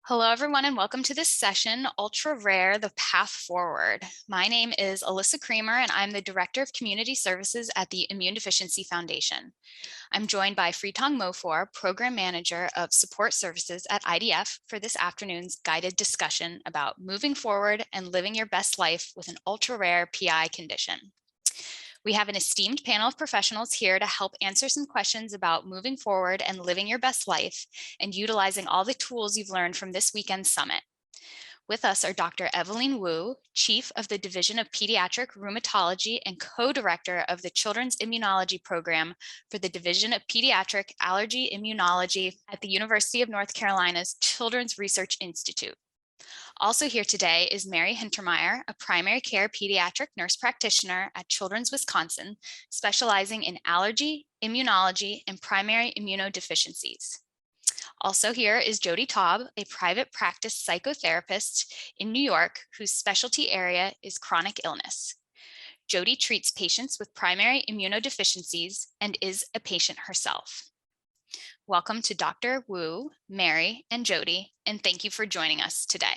Hello, everyone, and welcome to this session, Ultra Rare, the Path Forward. My name is Alyssa Creamer, and I'm the Director of Community Services at the Immune Deficiency Foundation. I'm joined by Freetong Mofor, Program Manager of Support Services at IDF, for this afternoon's guided discussion about moving forward and living your best life with an ultra-rare PI condition. We have an esteemed panel of professionals here to help answer some questions about moving forward and living your best life and utilizing all the tools you've learned from this weekend's summit. With us are Dr. Eveline Wu, Chief of the Division of Pediatric Rheumatology and Co-Director of the Children's Immunology Program for the Division of Pediatric Allergy Immunology at the University of North Carolina's Children's Research Institute. Also here today is Mary Hintermeyer, a primary care pediatric nurse practitioner at Children's Wisconsin, specializing in allergy, immunology, and primary immunodeficiencies. Also here is Jodi Taub, a private practice psychotherapist in New York, whose specialty area is chronic illness. Jodi treats patients with primary immunodeficiencies and is a patient herself. Welcome to Dr. Wu, Mary, and Jodi, and thank you for joining us today.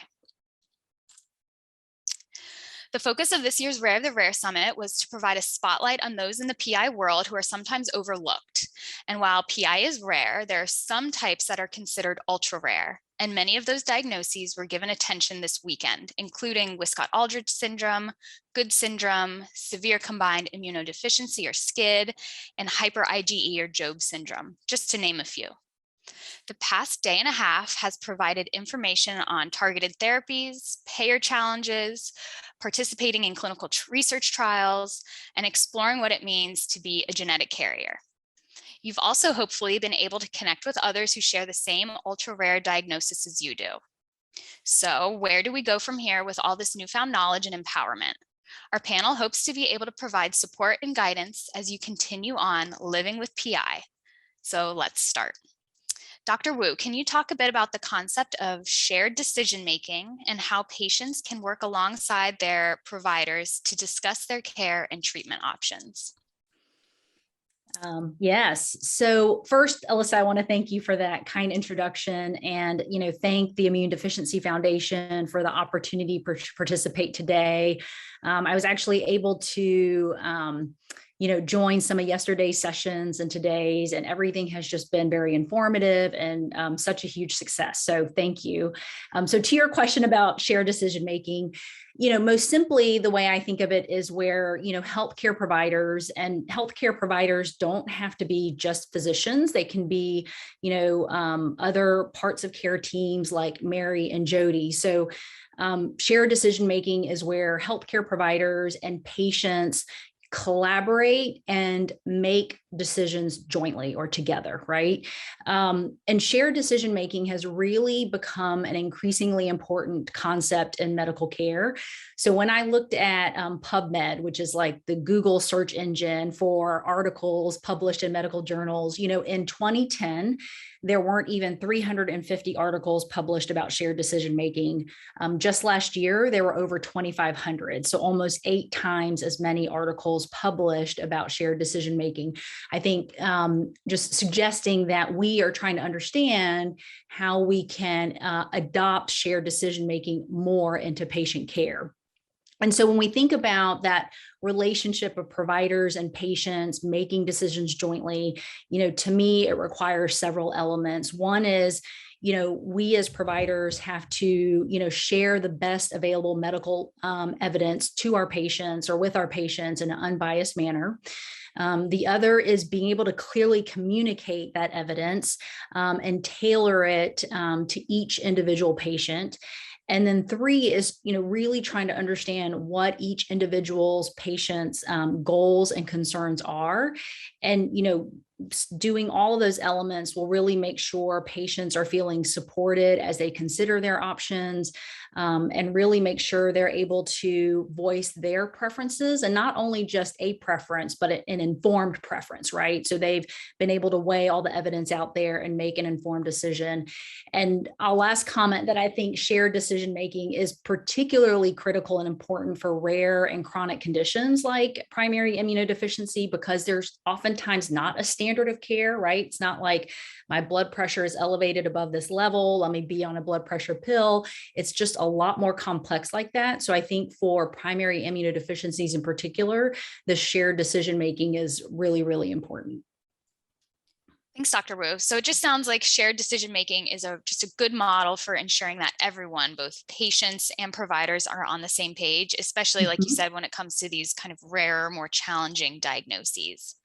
The focus of this year's Rare of the Rare Summit was to provide a spotlight on those in the PI world who are sometimes overlooked. And while PI is rare, there are some types that are considered ultra rare. And many of those diagnoses were given attention this weekend, including Wiskott-Aldrich syndrome, Good syndrome, severe combined immunodeficiency or SCID, and hyper IgE or Job syndrome, just to name a few. The past day and a half has provided information on targeted therapies, payer challenges, participating in clinical research trials, and exploring what it means to be a genetic carrier. You've also hopefully been able to connect with others who share the same ultra-rare diagnosis as you do. So where do we go from here with all this newfound knowledge and empowerment? Our panel hopes to be able to provide support and guidance as you continue on living with PI. So let's start. Dr. Wu, can you talk a bit about the concept of shared decision-making and how patients can work alongside their providers to discuss their care and treatment options? Yes. So first, Alyssa, I want to thank you for that kind introduction and, thank the Immune Deficiency Foundation for the opportunity to participate today. I was actually able to join some of yesterday's sessions and today's, and everything has just been very informative and such a huge success. So thank you. So to your question about shared decision-making, most simply, the way I think of it is where, healthcare providers don't have to be just physicians. They can be, other parts of care teams like Mary and Jodi. So shared decision-making is where healthcare providers and patients collaborate and make decisions jointly or together, right? And shared decision-making has really become an increasingly important concept in medical care. So when I looked at PubMed, which is like the Google search engine for articles published in medical journals, in 2010, there weren't even 350 articles published about shared decision-making. Just last year, there were over 2,500. So almost 8 times as many articles published about shared decision-making. I think just suggesting that we are trying to understand how we can adopt shared decision-making more into patient care. And so when we think about that relationship of providers and patients making decisions jointly, to me, it requires several elements. One is, we as providers have to, share the best available medical evidence to our patients or with our patients in an unbiased manner. The other is being able to clearly communicate that evidence and tailor it to each individual patient. And then 3 is, really trying to understand what each individual's patient's goals and concerns are. And, doing all of those elements will really make sure patients are feeling supported as they consider their options, and really make sure they're able to voice their preferences, and not only just a preference, but an informed preference, right? So they've been able to weigh all the evidence out there and make an informed decision. And our last comment that I think shared decision-making is particularly critical and important for rare and chronic conditions like primary immunodeficiency, because there's oftentimes not a standard standard of care, right? It's not like my blood pressure is elevated above this level, let me be on a blood pressure pill. It's just a lot more complex like that. So I think for primary immunodeficiencies in particular, the shared decision-making is really, really important. Thanks, Dr. Wu. So it just sounds like shared decision-making is just a good model for ensuring that everyone, both patients and providers, are on the same page, especially like you said, when it comes to these kind of rare, more challenging diagnoses.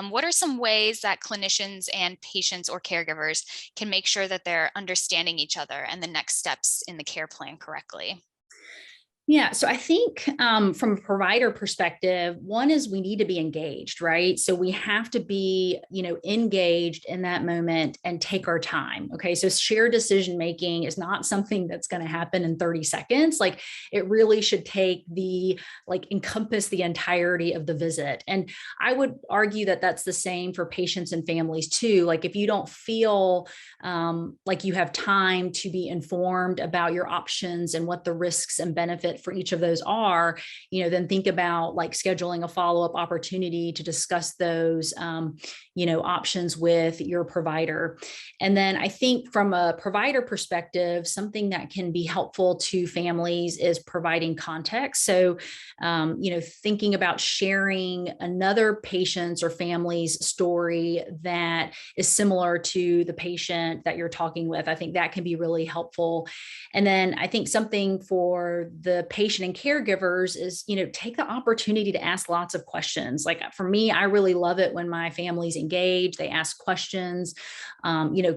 What are some ways that clinicians and patients or caregivers can make sure that they're understanding each other and the next steps in the care plan correctly? Yeah, so I think from a provider perspective, one is we need to be engaged, right? So we have to be, engaged in that moment and take our time. Okay, so shared decision making is not something that's going to happen in 30 seconds. Like it really should encompass the entirety of the visit. And I would argue that that's the same for patients and families too. Like if you don't feel like you have time to be informed about your options and what the risks and benefits for each of those are, then think about like scheduling a follow-up opportunity to discuss those, options with your provider. And then I think from a provider perspective, something that can be helpful to families is providing context. So, thinking about sharing another patient's or family's story that is similar to the patient that you're talking with. I think that can be really helpful. And then I think something for the patient and caregivers is, take the opportunity to ask lots of questions. Like for me, I really love it when my family's engaged, they ask questions,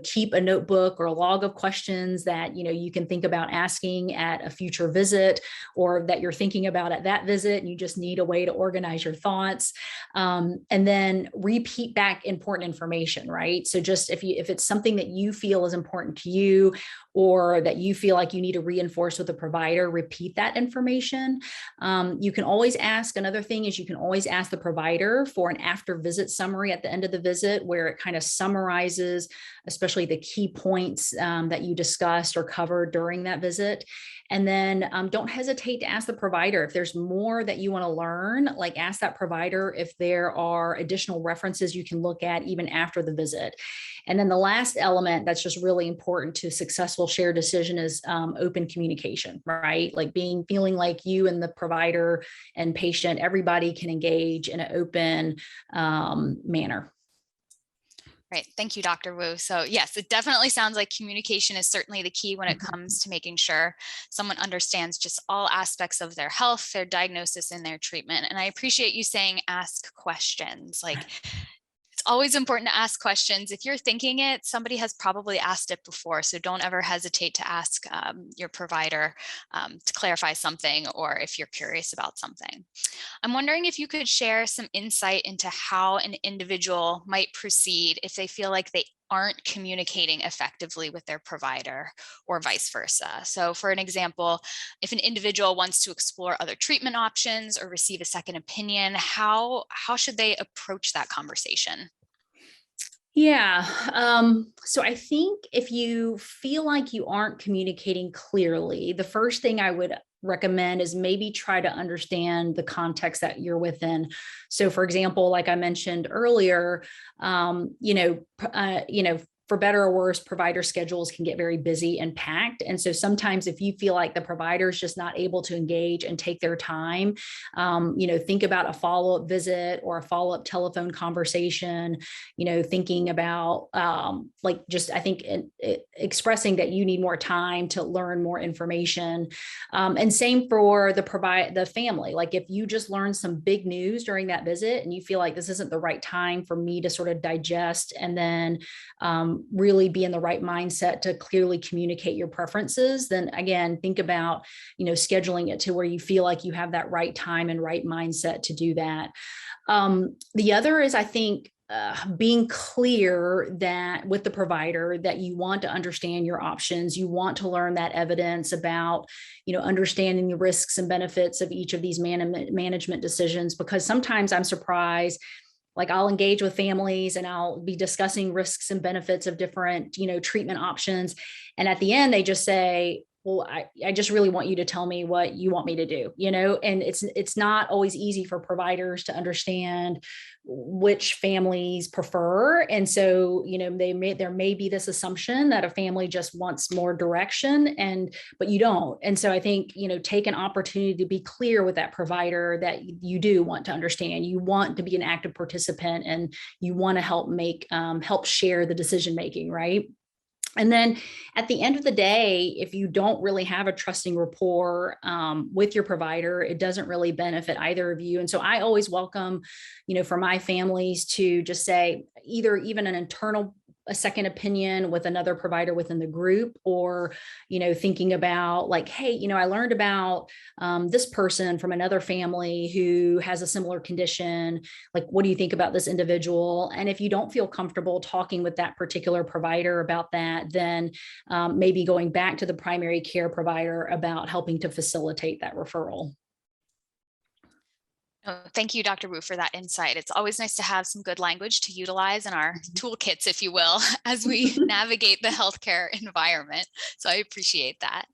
keep a notebook or a log of questions that, you can think about asking at a future visit or that you're thinking about at that visit. And you just need a way to organize your thoughts. And then repeat back important information, right? So just if it's something that you feel is important to you, or that you feel like you need to reinforce with a provider, repeat that information. You can always ask, another thing is you can always ask the provider for an after visit summary at the end of the visit, where it kind of summarizes, especially the key points that you discussed or covered during that visit. And then don't hesitate to ask the provider if there's more that you want to learn, like ask that provider if there are additional references you can look at even after the visit. And then the last element that's just really important to successful shared decision is open communication, right? Like feeling like you and the provider and patient, everybody can engage in an open manner. Right. Thank you, Dr. Wu. So yes, it definitely sounds like communication is certainly the key when it comes to making sure someone understands just all aspects of their health, their diagnosis, and their treatment. And I appreciate you saying ask questions. Like it's always important to ask questions. If you're thinking it, somebody has probably asked it before. So don't ever hesitate to ask your provider to clarify something, or if you're curious about something. I'm wondering if you could share some insight into how an individual might proceed if they feel like they aren't communicating effectively with their provider, or vice versa. So for an example, if an individual wants to explore other treatment options or receive a second opinion, how should they approach that conversation? Yeah. So I think if you feel like you aren't communicating clearly, the first thing I would recommend is maybe try to understand the context that you're within. So for example, like I mentioned earlier, for better or worse, provider schedules can get very busy and packed. And so sometimes if you feel like the provider is just not able to engage and take their time, think about a follow-up visit or a follow-up telephone conversation, thinking about I think expressing that you need more time to learn more information. And same for the family. Like if you just learned some big news during that visit and you feel like this isn't the right time for me to sort of digest and then really be in the right mindset to clearly communicate your preferences, then again, think about, scheduling it to where you feel like you have that right time and right mindset to do that. The other is, I think, being clear that with the provider that you want to understand your options, you want to learn that evidence about, understanding the risks and benefits of each of these management decisions, because sometimes I'm surprised. Like I'll engage with families and I'll be discussing risks and benefits of different, treatment options. And at the end, they just say, well, I just really want you to tell me what you want me to do, and it's not always easy for providers to understand which families prefer. And so, there may be this assumption that a family just wants more direction, but you don't. And so I think, take an opportunity to be clear with that provider that you do want to understand, you want to be an active participant, and you want to help share the decision making, right? And then at the end of the day, if you don't really have a trusting rapport with your provider, it doesn't really benefit either of you. And so I always welcome, for my families to just say either even a second opinion with another provider within the group, or, thinking about like, hey, I learned about this person from another family who has a similar condition. Like, what do you think about this individual? And if you don't feel comfortable talking with that particular provider about that, then maybe going back to the primary care provider about helping to facilitate that referral. Oh, thank you, Dr. Wu, for that insight. It's always nice to have some good language to utilize in our toolkits, if you will, as we navigate the healthcare environment. So I appreciate that.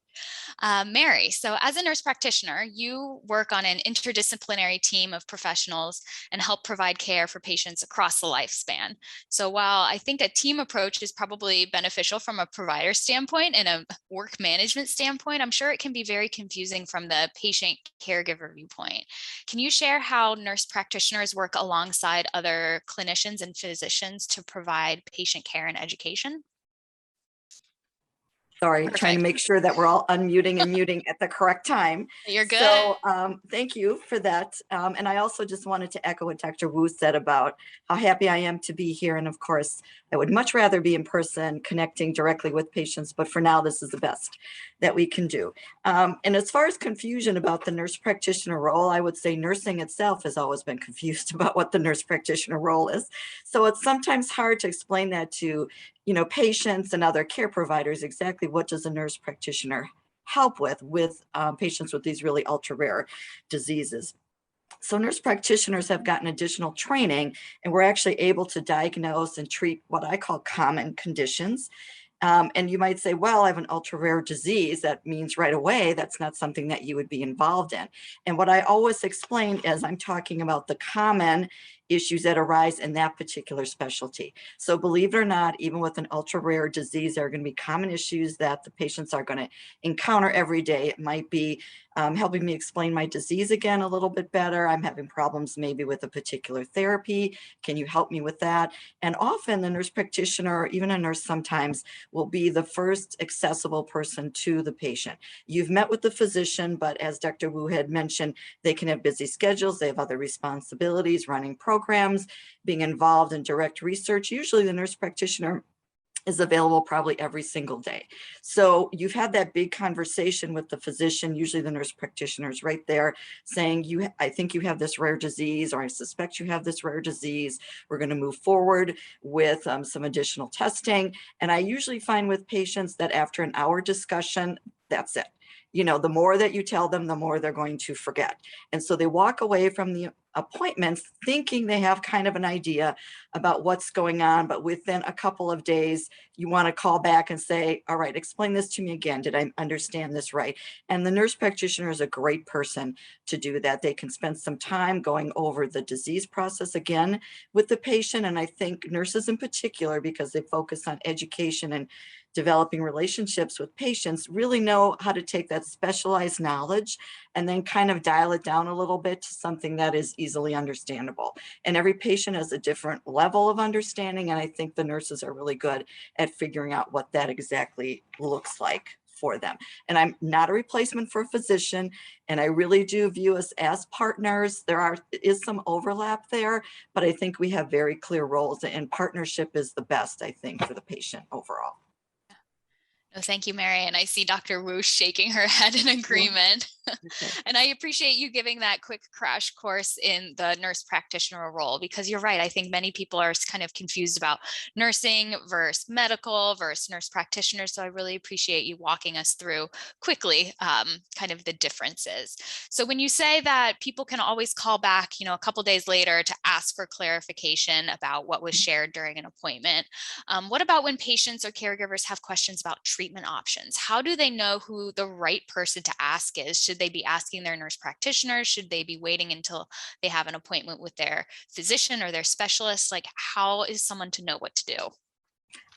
Mary, so as a nurse practitioner, you work on an interdisciplinary team of professionals and help provide care for patients across the lifespan. So while I think a team approach is probably beneficial from a provider standpoint and a work management standpoint, I'm sure it can be very confusing from the patient caregiver viewpoint. Can you share how nurse practitioners work alongside other clinicians and physicians to provide patient care and education? Sorry, Perfect. trying to make sure that we're all unmuting and muting at the correct time. You're good. So thank you for that. And I also just wanted to echo what Dr. Wu said about how happy I am to be here. And of course, I would much rather be in person connecting directly with patients, but for now, this is the best that we can do. And as far as confusion about the nurse practitioner role, I would say nursing itself has always been confused about what the nurse practitioner role is. So it's sometimes hard to explain that to patients and other care providers, exactly what does a nurse practitioner help with patients with these really ultra rare diseases. So nurse practitioners have gotten additional training, and we're actually able to diagnose and treat what I call common conditions. And you might say, well, I have an ultra rare disease. That means right away, that's not something that you would be involved in. And what I always explain is I'm talking about the common issues that arise in that particular specialty. So believe it or not, even with an ultra rare disease, there are going to be common issues that the patients are going to encounter every day. It might be helping me explain my disease again a little bit better. I'm having problems maybe with a particular therapy. Can you help me with that? And often the nurse practitioner, or even a nurse sometimes, will be the first accessible person to the patient. You've met with the physician, but as Dr. Wu had mentioned, they can have busy schedules. They have other responsibilities, running programs, being involved in direct research. Usually the nurse practitioner is available probably every single day. So you've had that big conversation with the physician, usually the nurse practitioner is right there saying, I think you have this rare disease, or I suspect you have this rare disease. We're going to move forward with some additional testing. And I usually find with patients that after an hour discussion, that's it. The more that you tell them, the more they're going to forget. And so they walk away from the appointments thinking they have kind of an idea about what's going on, but within a couple of days, you want to call back and say, all right, explain this to me again. Did I understand this right? And the nurse practitioner is a great person to do that. They can spend some time going over the disease process again with the patient. And I think nurses in particular, because they focus on education and developing relationships with patients, really know how to take that specialized knowledge and then kind of dial it down a little bit to something that is easily understandable. And every patient has a different level of understanding. And I think the nurses are really good at figuring out what that exactly looks like for them. And I'm not a replacement for a physician. And I really do view us as partners. There is some overlap there, but I think we have very clear roles, and partnership is the best, I think, for the patient overall. Oh, thank you, Mary. And I see Dr. Wu shaking her head in agreement. Okay. And I appreciate you giving that quick crash course in the nurse practitioner role, because you're right. I think many people are kind of confused about nursing versus medical versus nurse practitioner. So I really appreciate you walking us through quickly kind of the differences. So when you say that people can always call back, a couple days later to ask for clarification about what was shared during an appointment, what about when patients or caregivers have questions about treatment options? How do they know who the right person to ask is? Should they be asking their nurse practitioner? Should they be waiting until they have an appointment with their physician or their specialist? Like, how is someone to know what to do?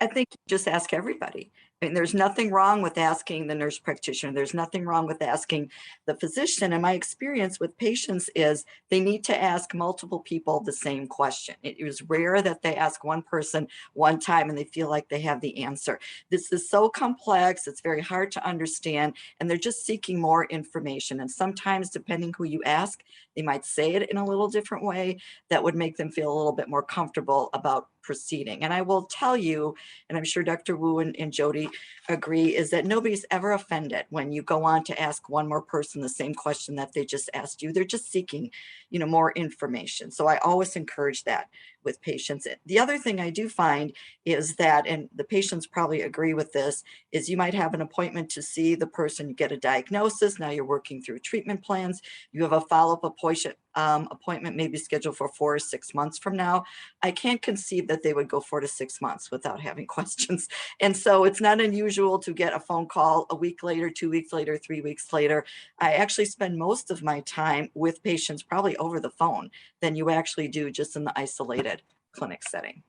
I think you just ask everybody. I mean, there's nothing wrong with asking the nurse practitioner. There's nothing wrong with asking the physician. And my experience with patients is they need to ask multiple people the same question. It is rare that they ask one person one time and they feel like they have the answer. This is so complex. It's very hard to understand. And they're just seeking more information. And sometimes, depending who you ask, they might say it in a little different way that would make them feel a little bit more comfortable about proceeding. And I will tell you, and I'm sure Dr. Wu and Jodi agree, is that nobody's ever offended when you go on to ask one more person the same question that they just asked you. They're just seeking, more information. So I always encourage that with patients. The other thing I do find is that, and the patients probably agree with this, is you might have an appointment to see the person, you get a diagnosis, now you're working through treatment plans, you have a follow-up appointment maybe scheduled for 4 or 6 months from now. I can't conceive that they would go 4 to 6 months without having questions. And so it's not unusual to get a phone call a week later, 2 weeks later, 3 weeks later. I actually spend most of my time with patients probably over the phone than you actually do just in the isolated clinic setting.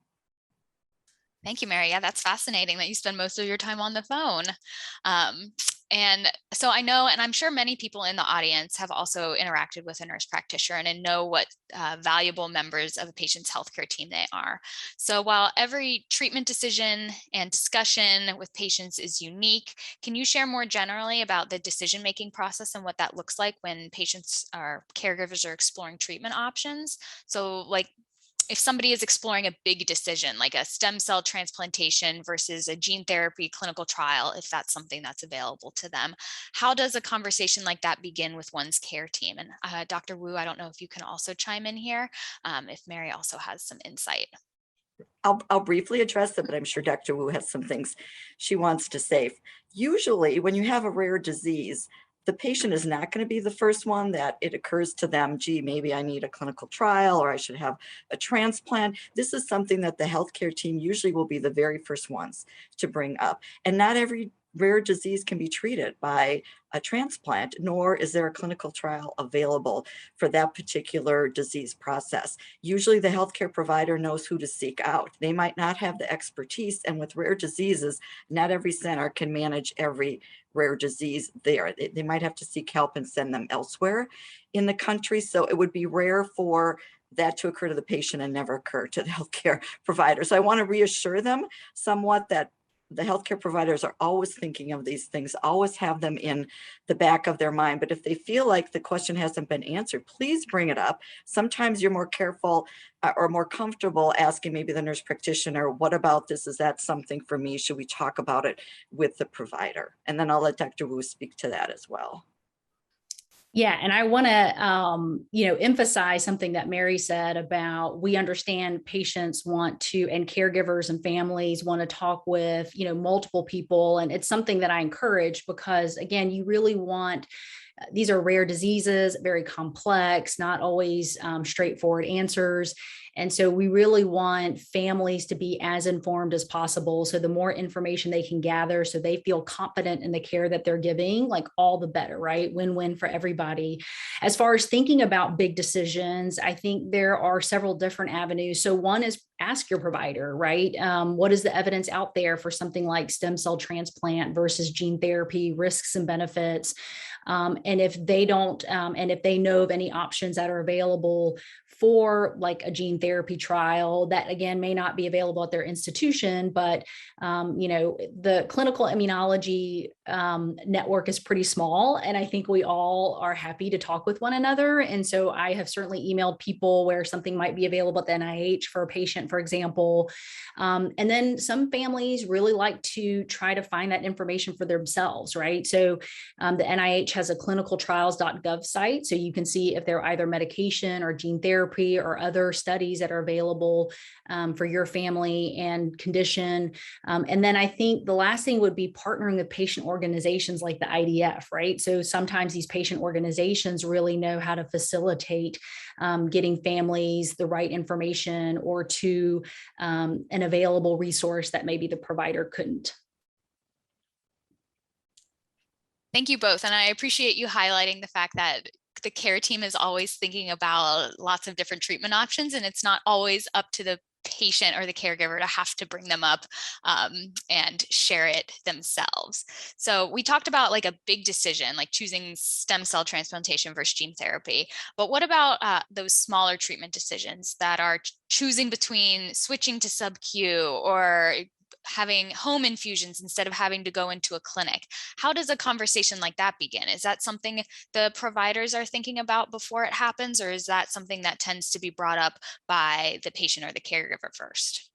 Thank you, Mary. Yeah, that's fascinating that you spend most of your time on the phone. And so I know, and I'm sure many people in the audience have also interacted with a nurse practitioner and know what valuable members of a patient's healthcare team they are. So while every treatment decision and discussion with patients is unique, can you share more generally about the decision-making process and what that looks like when patients or caregivers are exploring treatment options? So like, if somebody is exploring a big decision, like a stem cell transplantation versus a gene therapy clinical trial, if that's something that's available to them, how does a conversation like that begin with one's care team? And Dr. Wu, I don't know if you can also chime in here, if Mary also has some insight. I'll briefly address it, but I'm sure Dr. Wu has some things she wants to say. Usually, when you have a rare disease, the patient is not going to be the first one that it occurs to them, gee, maybe I need a clinical trial or I should have a transplant. This is something that the healthcare team usually will be the very first ones to bring up. And not every rare disease can be treated by a transplant, nor is there a clinical trial available for that particular disease process. Usually the healthcare provider knows who to seek out. They might not have the expertise, and with rare diseases, not every center can manage every rare disease there. They might have to seek help and send them elsewhere in the country. So it would be rare for that to occur to the patient and never occur to the healthcare provider. So I want to reassure them somewhat that the healthcare providers are always thinking of these things, always have them in the back of their mind. But if they feel like the question hasn't been answered, please bring it up. Sometimes you're more careful or more comfortable asking maybe the nurse practitioner, what about this? Is that something for me? Should we talk about it with the provider? And then I'll let Dr. Wu speak to that as well. Yeah, and I want to, emphasize something that Mary said about we understand patients want to, and caregivers and families want to talk with, multiple people. And it's something that I encourage because, again, you really want, these are rare diseases, very complex, not always straightforward answers. And so we really want families to be as informed as possible. So the more information they can gather so they feel confident in the care that they're giving, like all the better, right? Win-win for everybody. As far as thinking about big decisions, I think there are several different avenues. So one is ask your provider, right? What is the evidence out there for something like stem cell transplant versus gene therapy, risks and benefits? And if they don't, and if they know of any options that are available for like a gene therapy trial that again may not be available at their institution, but the clinical immunology network is pretty small, and I think we all are happy to talk with one another. And so I have certainly emailed people where something might be available at the NIH for a patient, for example. And then some families really like to try to find that information for themselves, right? So the NIH has a clinicaltrials.gov site, so you can see if there are either medication or gene therapy or other studies that are available for your family and condition. And then I think the last thing would be partnering with patient organizations like the IDF, right? So sometimes these patient organizations really know how to facilitate getting families the right information or to an available resource that maybe the provider couldn't. Thank you both. And I appreciate you highlighting the fact that the care team is always thinking about lots of different treatment options, and it's not always up to the patient or the caregiver to have to bring them up and share it themselves. So we talked about like a big decision, like choosing stem cell transplantation versus gene therapy. But what about those smaller treatment decisions that are choosing between switching to sub-Q or having home infusions instead of having to go into a clinic? How does a conversation like that begin? Is that something the providers are thinking about before it happens, or is that something that tends to be brought up by the patient or the caregiver first?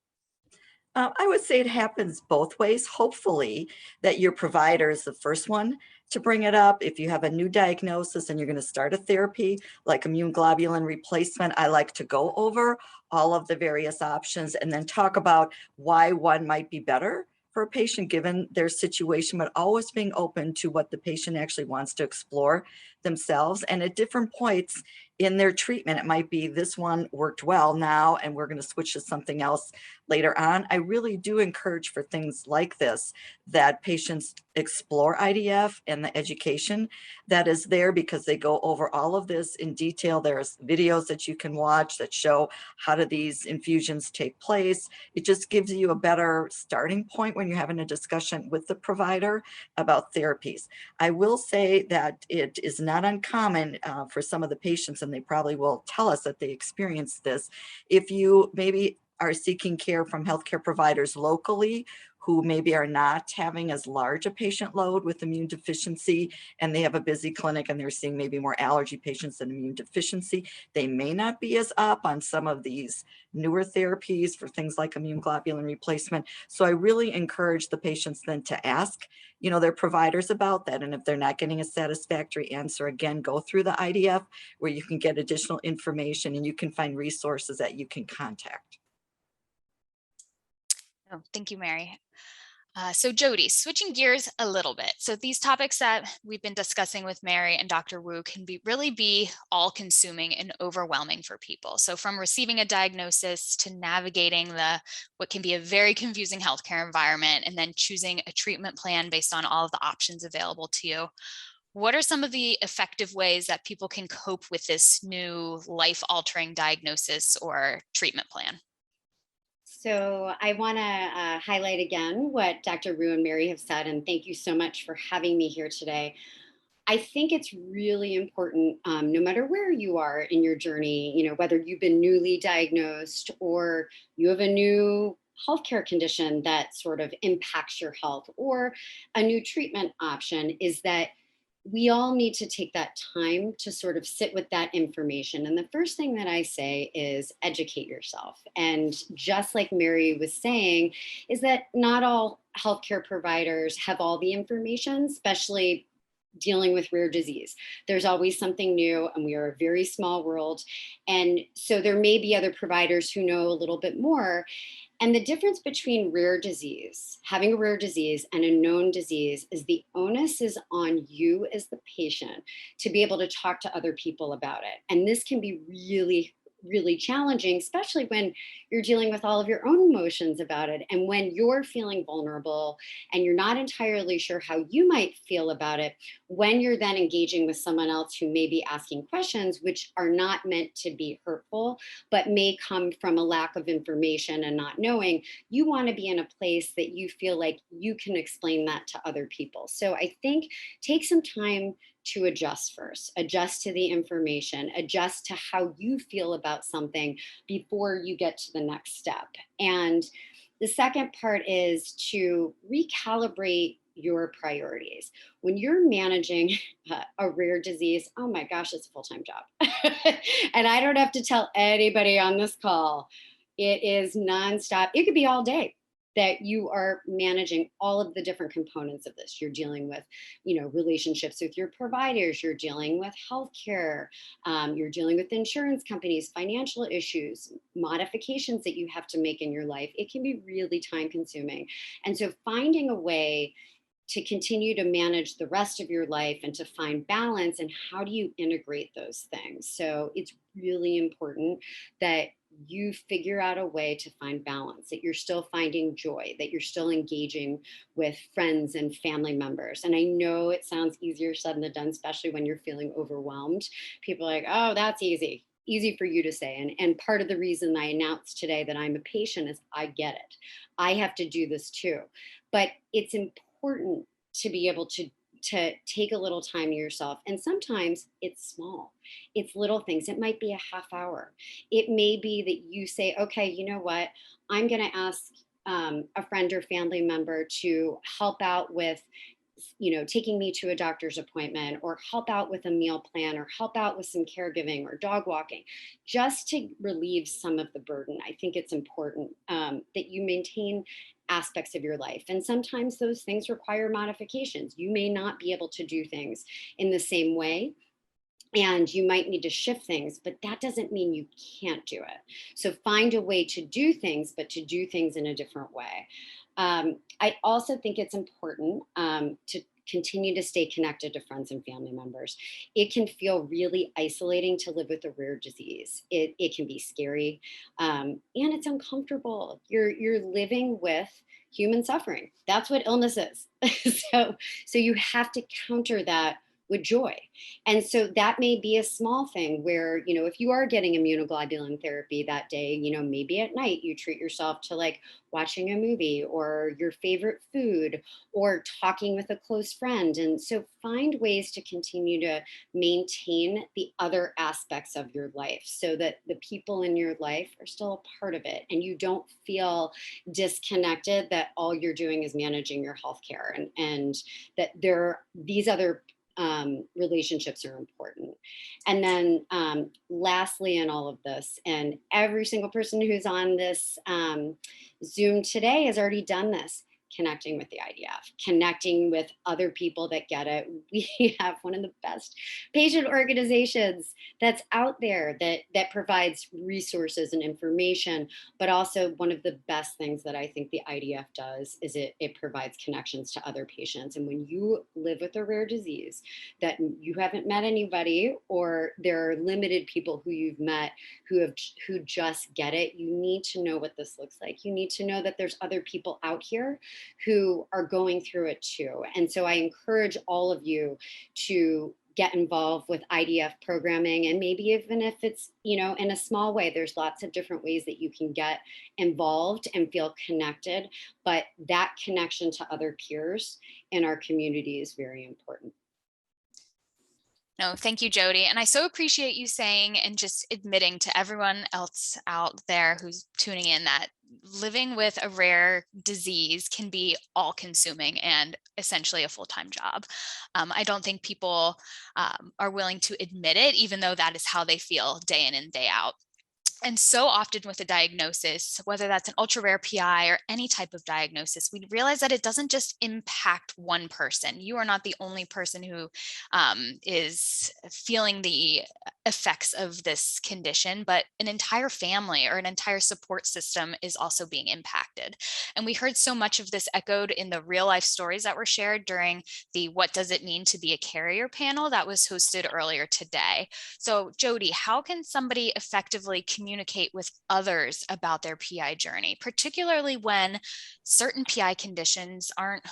I would say it happens both ways. Hopefully, that your provider is the first one to bring it up. If you have a new diagnosis and you're going to start a therapy like immune globulin replacement, I like to go over all of the various options and then talk about why one might be better for a patient given their situation, but always being open to what the patient actually wants to explore themselves. And at different points in their treatment, it might be this one worked well now and we're going to switch to something else later on. I really do encourage for things like this that patients explore IDF and the education that is there, because they go over all of this in detail. There's videos that you can watch that show how do these infusions take place. It just gives you a better starting point when you're having a discussion with the provider about therapies. I will say that it is not uncommon for some of the patients, and they probably will tell us that they experience this. If you maybe are seeking care from healthcare providers locally who maybe are not having as large a patient load with immune deficiency, and they have a busy clinic and they're seeing maybe more allergy patients than immune deficiency, they may not be as up on some of these newer therapies for things like immune globulin replacement. So I really encourage the patients then to ask, their providers about that. And if they're not getting a satisfactory answer, again, go through the IDF where you can get additional information and you can find resources that you can contact. Oh, thank you, Mary. So Jodi, switching gears a little bit. So these topics that we've been discussing with Mary and Dr. Wu can really be all consuming and overwhelming for people. So from receiving a diagnosis to navigating what can be a very confusing healthcare environment, and then choosing a treatment plan based on all of the options available to you. What are some of the effective ways that people can cope with this new life-altering diagnosis or treatment plan? So I want to highlight again what Dr. Rue and Mary have said, and thank you so much for having me here today. I think it's really important, no matter where you are in your journey, whether you've been newly diagnosed or you have a new healthcare condition that sort of impacts your health or a new treatment option, is that we all need to take that time to sort of sit with that information. And the first thing that I say is educate yourself. And just like Mary was saying, is that not all healthcare providers have all the information, especially dealing with rare disease. There's always something new, and we are a very small world. And so there may be other providers who know a little bit more. And the difference between having a rare disease and a known disease, is the onus is on you as the patient to be able to talk to other people about it. And this can be really, really challenging, especially when you're dealing with all of your own emotions about it. And when you're feeling vulnerable and you're not entirely sure how you might feel about it, when you're then engaging with someone else who may be asking questions which are not meant to be hurtful, but may come from a lack of information and not knowing, you want to be in a place that you feel like you can explain that to other people. So I think take some time to adjust first, adjust to the information, adjust to how you feel about something before you get to the next step. And the second part is to recalibrate your priorities. When you're managing a rare disease, oh my gosh, it's a full-time job. And I don't have to tell anybody on this call, it is nonstop. It could be all day that you are managing all of the different components of this. You're dealing with, relationships with your providers, you're dealing with healthcare, you're dealing with insurance companies, financial issues, modifications that you have to make in your life. It can be really time consuming. And so finding a way to continue to manage the rest of your life and to find balance, and how do you integrate those things? So it's really important that you figure out a way to find balance, that you're still finding joy, that you're still engaging with friends and family members. And I know it sounds easier said than done, especially when you're feeling overwhelmed. People are like, oh, that's easy for you to say. And part of the reason I announced today that I'm a patient is I get it. I have to do this too. But it's important to be able to take a little time to yourself. And sometimes it's small. It's little things. It might be a half hour. It may be that you say, okay, you know what? I'm going to ask a friend or family member to help out with taking me to a doctor's appointment, or help out with a meal plan, or help out with some caregiving or dog walking, just to relieve some of the burden. I think it's important that you maintain aspects of your life. And sometimes those things require modifications. You may not be able to do things in the same way, and you might need to shift things, but that doesn't mean you can't do it. So find a way to do things, but to do things in a different way. I also think it's important to continue to stay connected to friends and family members. It can feel really isolating to live with a rare disease. It can be scary, and it's uncomfortable. You're living with human suffering. That's what illness is. So you have to counter that with joy. And so that may be a small thing where, if you are getting immunoglobulin therapy that day, maybe at night you treat yourself to like watching a movie or your favorite food or talking with a close friend. And so find ways to continue to maintain the other aspects of your life so that the people in your life are still a part of it and you don't feel disconnected, that all you're doing is managing your healthcare, and that these other relationships are important. And then lastly, in all of this, and every single person who's on this Zoom today has already done this, connecting with the IDF, connecting with other people that get it. We have one of the best patient organizations that's out there that provides resources and information, but also one of the best things that I think the IDF does is it provides connections to other patients. And when you live with a rare disease that you haven't met anybody, or there are limited people who you've met who just get it, you need to know what this looks like. You need to know that there's other people out here who are going through it too. And so I encourage all of you to get involved with IDF programming, and maybe even if it's, in a small way. There's lots of different ways that you can get involved and feel connected, but that connection to other peers in our community is very important. No, thank you, Jodi. And I so appreciate you saying and just admitting to everyone else out there who's tuning in that living with a rare disease can be all consuming and essentially a full-time job. I don't think people are willing to admit it, even though that is how they feel day in and day out. And so often with a diagnosis, whether that's an ultra rare PI or any type of diagnosis, we realize that it doesn't just impact one person. You are not the only person who is feeling the effects of this condition, but an entire family or an entire support system is also being impacted. And we heard so much of this echoed in the real life stories that were shared during the What Does It Mean to Be a Carrier panel that was hosted earlier today. So Jodi, how can somebody effectively communicate with others about their PI journey, particularly when certain PI conditions aren't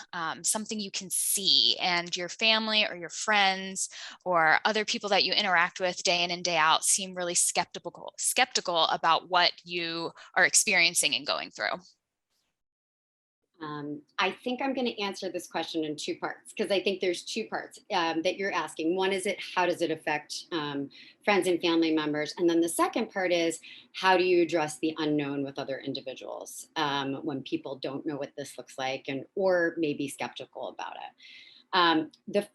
something you can see, and your family or your friends or other people that you interact with day in and day out seem really skeptical about what you are experiencing and going through? I think I'm going to answer this question in two parts, because I think there's two parts that you're asking. One is how does it affect friends and family members? And then the second part is, how do you address the unknown with other individuals when people don't know what this looks like, and or maybe skeptical about it?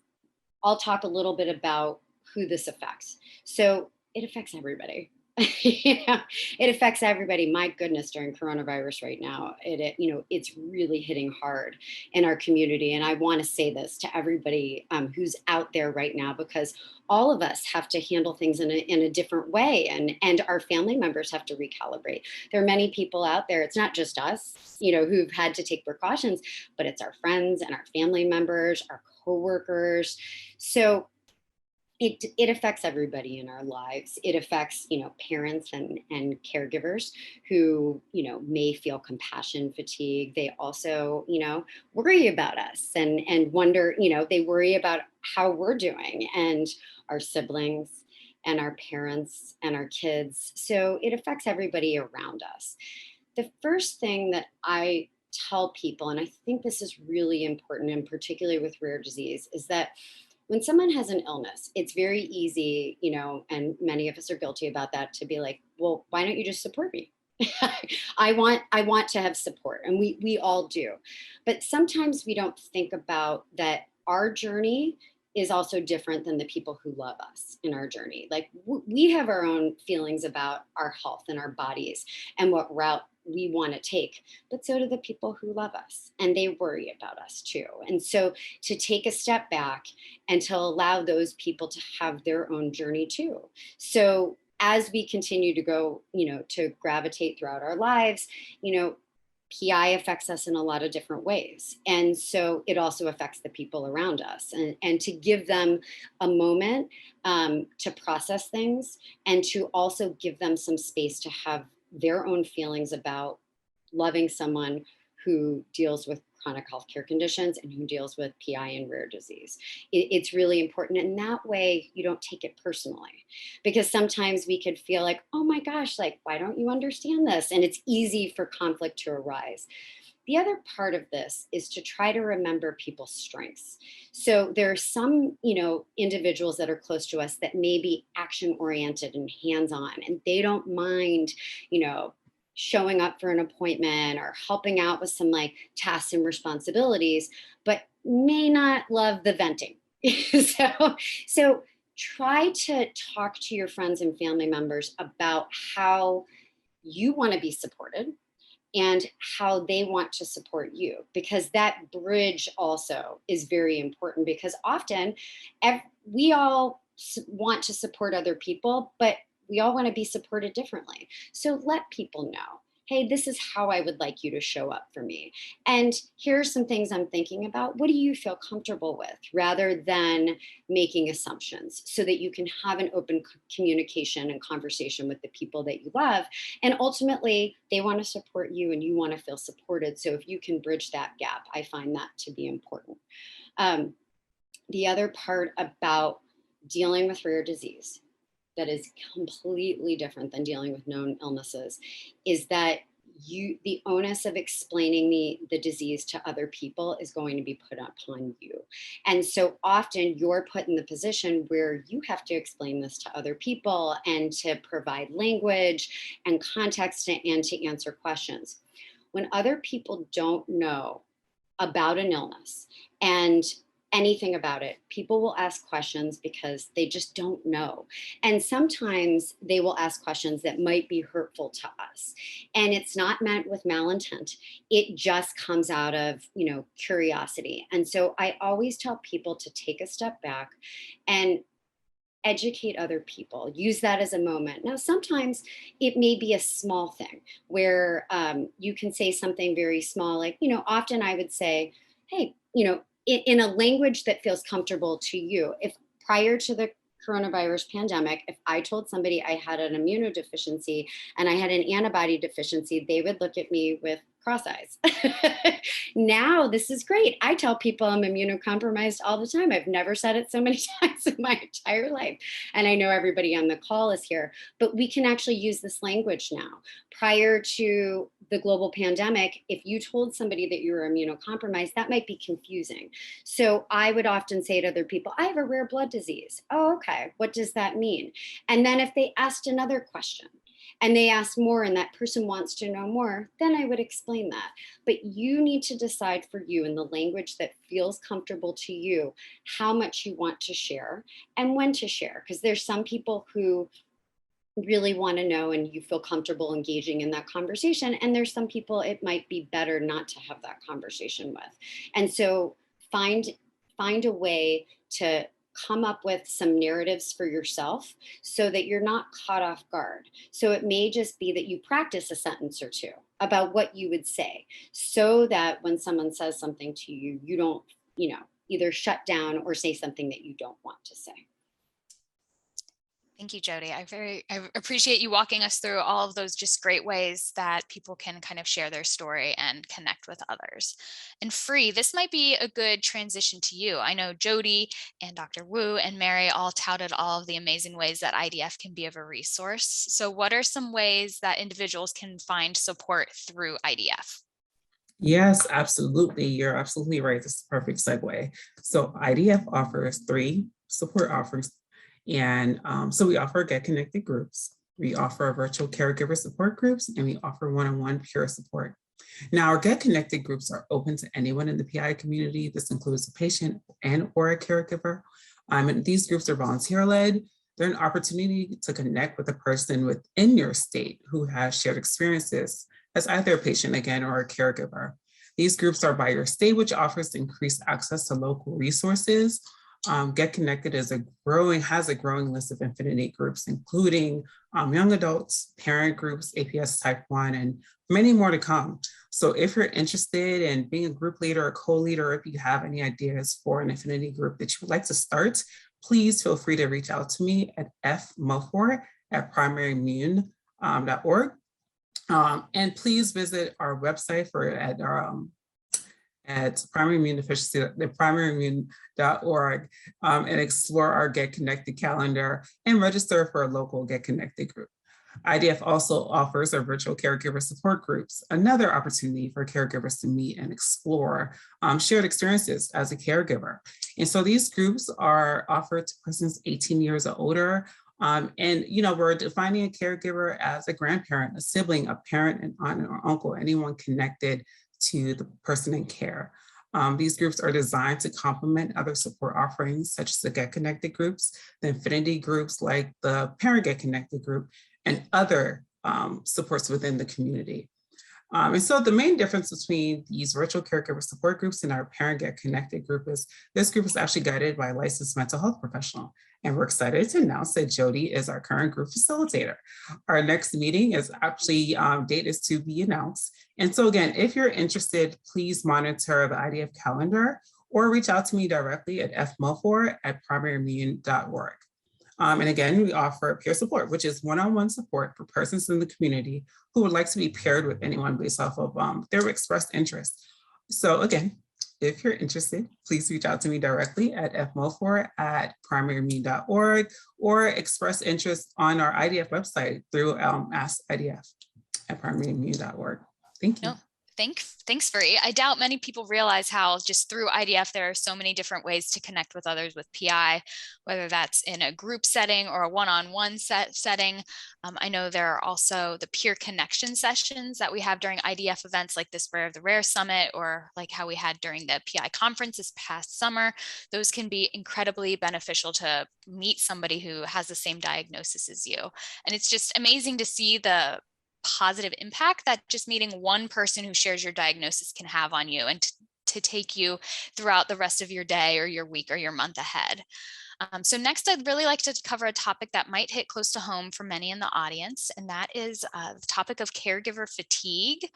I'll talk a little bit about who this affects. So it affects everybody. It affects everybody. My goodness, during coronavirus right now, it's really hitting hard in our community. And I want to say this to everybody who's out there right now, because all of us have to handle things in a different way, and our family members have to recalibrate. There are many people out there. It's not just us, who've had to take precautions, but it's our friends and our family members, our coworkers. So it affects everybody in our lives. It affects, parents and caregivers who, may feel compassion fatigue. They also, worry about us and wonder, they worry about how we're doing, and our siblings and our parents and our kids. So it affects everybody around us. The first thing that I tell people, and I think this is really important, and particularly with rare disease, is that when someone has an illness, it's very easy, and many of us are guilty about that, to be like, well, why don't you just support me? I want to have support, and we all do. But sometimes we don't think about that our journey is also different than the people who love us in our journey. Like, we have our own feelings about our health and our bodies and what route we want to take, but so do the people who love us, and they worry about us too. And so to take a step back and to allow those people to have their own journey too. So as we continue to go, to gravitate throughout our lives, PI affects us in a lot of different ways. And so it also affects the people around us, and to give them a moment to process things, and to also give them some space to have their own feelings about loving someone who deals with chronic healthcare conditions and who deals with PI and rare disease. It's really important. And that way you don't take it personally, because sometimes we could feel like, oh my gosh, like, why don't you understand this? And it's easy for conflict to arise. The other part of this is to try to remember people's strengths. So there are some, individuals that are close to us that may be action oriented and hands-on, and they don't mind, showing up for an appointment or helping out with some tasks and responsibilities, but may not love the venting. So try to talk to your friends and family members about how you want to be supported and how they want to support you, because that bridge also is very important, because often we all want to support other people, but we all want to be supported differently. So let people know, hey, this is how I would like you to show up for me. And here are some things I'm thinking about. What do you feel comfortable with, rather than making assumptions, so that you can have an open communication and conversation with the people that you love. And ultimately, they want to support you and you want to feel supported. So if you can bridge that gap, I find that to be important. The other part about dealing with rare disease that is completely different than dealing with known illnesses is that the onus of explaining the disease to other people is going to be put upon you. And so often you're put in the position where you have to explain this to other people, and to provide language and context, and to answer questions. When other people don't know about an illness and anything about it, people will ask questions because they just don't know. And sometimes they will ask questions that might be hurtful to us. And it's not meant with malintent. It just comes out of, curiosity. And so I always tell people to take a step back and educate other people. Use that as a moment. Now, sometimes it may be a small thing where you can say something very small, like, often I would say, hey, in a language that feels comfortable to you. If prior to the coronavirus pandemic, if I told somebody I had an immunodeficiency and I had an antibody deficiency, they would look at me with cross eyes. Now, this is great. I tell people I'm immunocompromised all the time. I've never said it so many times in my entire life. And I know everybody on the call is here, but we can actually use this language now. Prior to the global pandemic, if you told somebody that you were immunocompromised, that might be confusing. So I would often say to other people, I have a rare blood disease. Oh, okay. What does that mean? And then if they asked another question, and they ask more and that person wants to know more, then I would explain that. But you need to decide for you in the language that feels comfortable to you, how much you want to share and when to share. Because there's some people who really want to know and you feel comfortable engaging in that conversation. And there's some people it might be better not to have that conversation with. And so find a way to come up with some narratives for yourself so that you're not caught off guard. So it may just be that you practice a sentence or two about what you would say so that when someone says something to you, you don't, either shut down or say something that you don't want to say. Thank you, Jodi. I appreciate you walking us through all of those just great ways that people can kind of share their story and connect with others. And Free, this might be a good transition to you. I know Jodi and Dr. Wu and Mary all touted all of the amazing ways that IDF can be of a resource. So what are some ways that individuals can find support through IDF? Yes, absolutely. You're absolutely right. This is a perfect segue. So IDF offers 3 support offers. And so we offer Get Connected groups, we offer virtual caregiver support groups, and we offer one-on-one peer support. Now, our Get Connected groups are open to anyone in the PI community. This includes a patient and or a caregiver. And these groups are volunteer-led. They're an opportunity to connect with a person within your state who has shared experiences as either a patient, again, or a caregiver. These groups are by your state, which offers increased access to local resources. Get Connected has a growing list of affinity groups, including young adults, parent groups, APS type 1, and many more to come. So if you're interested in being a group leader or co-leader, or if you have any ideas for an affinity group that you would like to start, please feel free to reach out to me at fmofor@primaryimmune.org. And please visit our website at primary immune deficiency, the primaryimmune.org, and explore our Get Connected calendar and register for a local Get Connected group. IDF also offers our virtual caregiver support groups, another opportunity for caregivers to meet and explore shared experiences as a caregiver. And so these groups are offered to persons 18 years or older. And we're defining a caregiver as a grandparent, a sibling, a parent, an aunt or uncle, anyone connected to the person in care. These groups are designed to complement other support offerings, such as the Get Connected groups, the affinity groups like the Parent Get Connected group, and other supports within the community. And so the main difference between these virtual caregiver support groups and our Parent Get Connected group is this group is actually guided by a licensed mental health professional. And we're excited to announce that Jodi is our current group facilitator. Our next meeting is actually, date is to be announced. And so again, if you're interested, please monitor the IDF calendar or reach out to me directly at fmofor@primaryimmune.org. And again, we offer peer support, which is one-on-one support for persons in the community who would like to be paired with anyone based off of their expressed interest. So again, if you're interested, please reach out to me directly at fmofor@primaryimmune.org or express interest on our IDF website through askidf@primaryimmune.org. Thank you. No, thanks, Free. I doubt many people realize how just through IDF, there are so many different ways to connect with others with PI, whether that's in a group setting or a one-on-one setting. I know there are also the peer connection sessions that we have during IDF events like this Rare of the Rare Summit, or like how we had during the PI conference this past summer. Those can be incredibly beneficial to meet somebody who has the same diagnosis as you. And it's just amazing to see the positive impact that just meeting one person who shares your diagnosis can have on you, and to take you throughout the rest of your day or your week or your month ahead. So next, I'd really like to cover a topic that might hit close to home for many in the audience, and that is the topic of caregiver fatigue.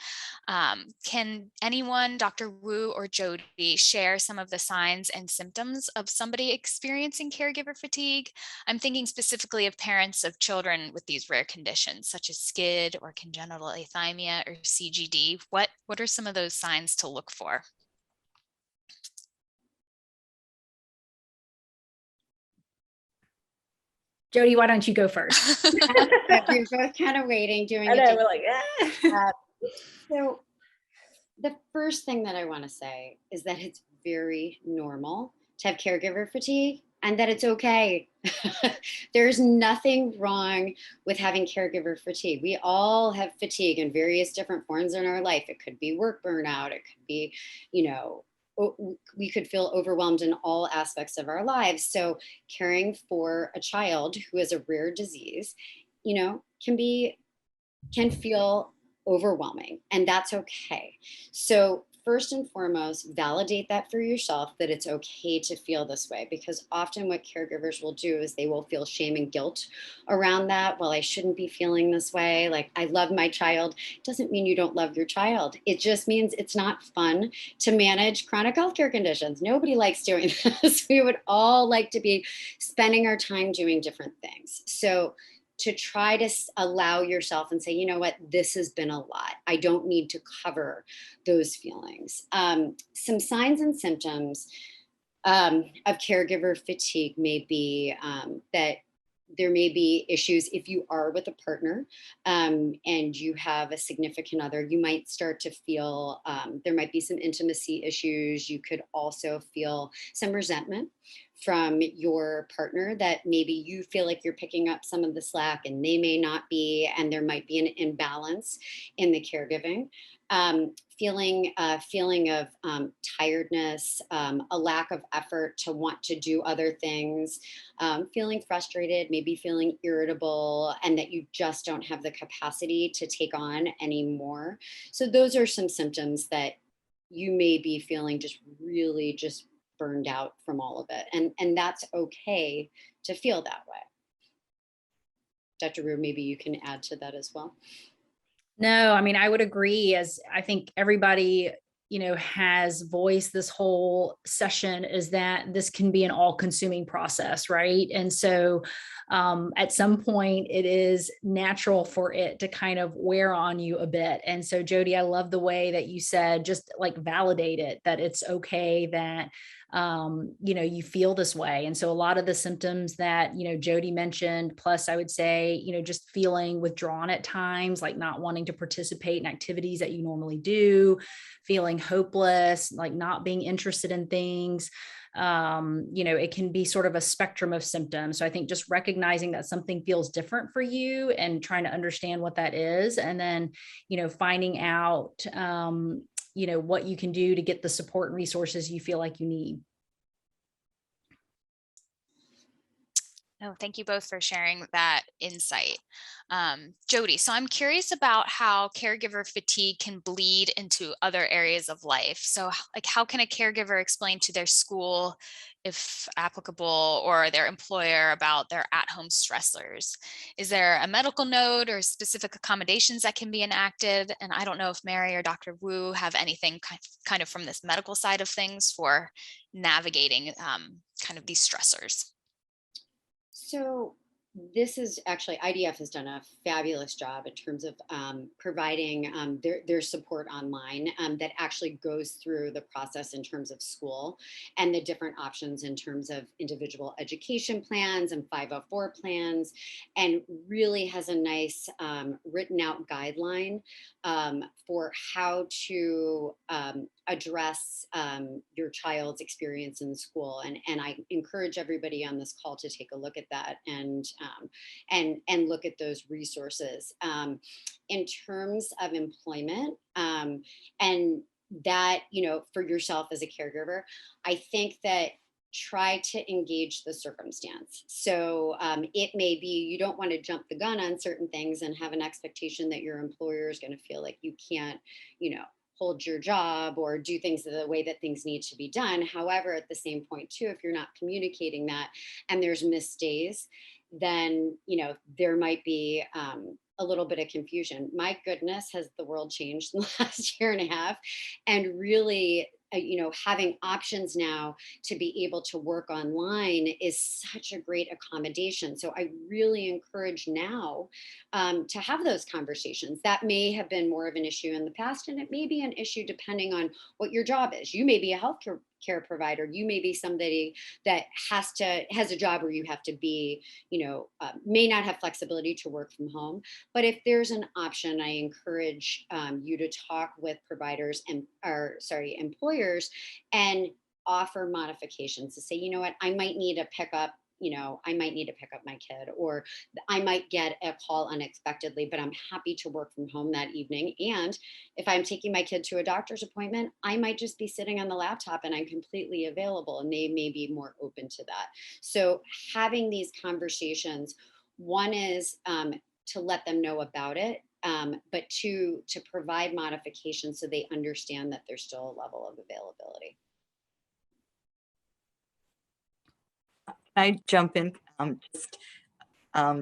Can anyone, Dr. Wu or Jodi, share some of the signs and symptoms of somebody experiencing caregiver fatigue? I'm thinking specifically of parents of children with these rare conditions, such as SCID or congenital athymia or CGD. What are some of those signs to look for? Jodi, why don't you go first? We're both kind of waiting, doing I it. know, we're like, So the first thing that I want to say is that it's very normal to have caregiver fatigue and that it's okay. There's nothing wrong with having caregiver fatigue. We all have fatigue in various different forms in our life. It could be work burnout. It could be, we could feel overwhelmed in all aspects of our lives. So caring for a child who has a rare disease, can feel overwhelming, and that's okay. So first and foremost, validate that for yourself, that it's okay to feel this way, because often what caregivers will do is they will feel shame and guilt around that. Well, I shouldn't be feeling this way. Like, I love my child. It doesn't mean you don't love your child. It just means it's not fun to manage chronic healthcare conditions. Nobody likes doing this. We would all like to be spending our time doing different things. So to try to allow yourself and say, you know what, this has been a lot. I don't need to cover those feelings. Some signs and symptoms of caregiver fatigue may be that there may be issues if you are with a partner and you have a significant other. You might start to feel there might be some intimacy issues. You could also feel some resentment from your partner, that maybe you feel like you're picking up some of the slack and they may not be, and there might be an imbalance in the caregiving. Feeling of tiredness, a lack of effort to want to do other things, feeling frustrated, maybe feeling irritable, and that you just don't have the capacity to take on anymore. So those are some symptoms that you may be feeling just really just burned out from all of it. And that's okay to feel that way. Dr. Rue, maybe you can add to that as well. No, I mean, I would agree, as I think everybody, has voiced this whole session, is that this can be an all-consuming process, right? And so at some point it is natural for it to kind of wear on you a bit. And so Jodi, I love the way that you said, just like validate it, that it's okay that you feel this way. And so a lot of the symptoms that, Jodi mentioned, plus I would say, just feeling withdrawn at times, like not wanting to participate in activities that you normally do, feeling hopeless, like not being interested in things. It can be sort of a spectrum of symptoms. So I think just recognizing that something feels different for you and trying to understand what that is. And then, finding out, what you can do to get the support and resources you feel like you need. Oh, thank you both for sharing that insight. Jodi, so I'm curious about how caregiver fatigue can bleed into other areas of life. So like, how can a caregiver explain to their school, if applicable, or their employer about their at-home stressors? Is there a medical note or specific accommodations that can be enacted? And I don't know if Mary or Dr. Wu have anything kind of from this medical side of things for navigating kind of these stressors. So this is actually, IDF has done a fabulous job in terms of providing their support online that actually goes through the process in terms of school and the different options in terms of individual education plans and 504 plans, and really has a nice written out guideline for how to address your child's experience in school. And I encourage everybody on this call to take a look at that and look at those resources. In terms of employment and that, for yourself as a caregiver, I think that try to engage the circumstance. So it may be you don't want to jump the gun on certain things and have an expectation that your employer is going to feel like you can't, hold your job or do things the way that things need to be done. However, at the same point too, if you're not communicating that and there's missed days, then, there might be a little bit of confusion. My goodness, has the world changed in the last year and a half? And really, having options now to be able to work online is such a great accommodation. So I really encourage now to have those conversations. That may have been more of an issue in the past, and it may be an issue depending on what your job is. You may be a healthcare provider. You may be somebody that has a job where you have to be, may not have flexibility to work from home. But if there's an option, I encourage you to talk with providers and, employers, and offer modifications to say, you know what, I might need to pick up my kid, or I might get a call unexpectedly, but I'm happy to work from home that evening. And if I'm taking my kid to a doctor's appointment, I might just be sitting on the laptop and I'm completely available, and they may be more open to that. So having these conversations, one is to let them know about it, but two, to provide modifications so they understand that there's still a level of availability. I jump in, just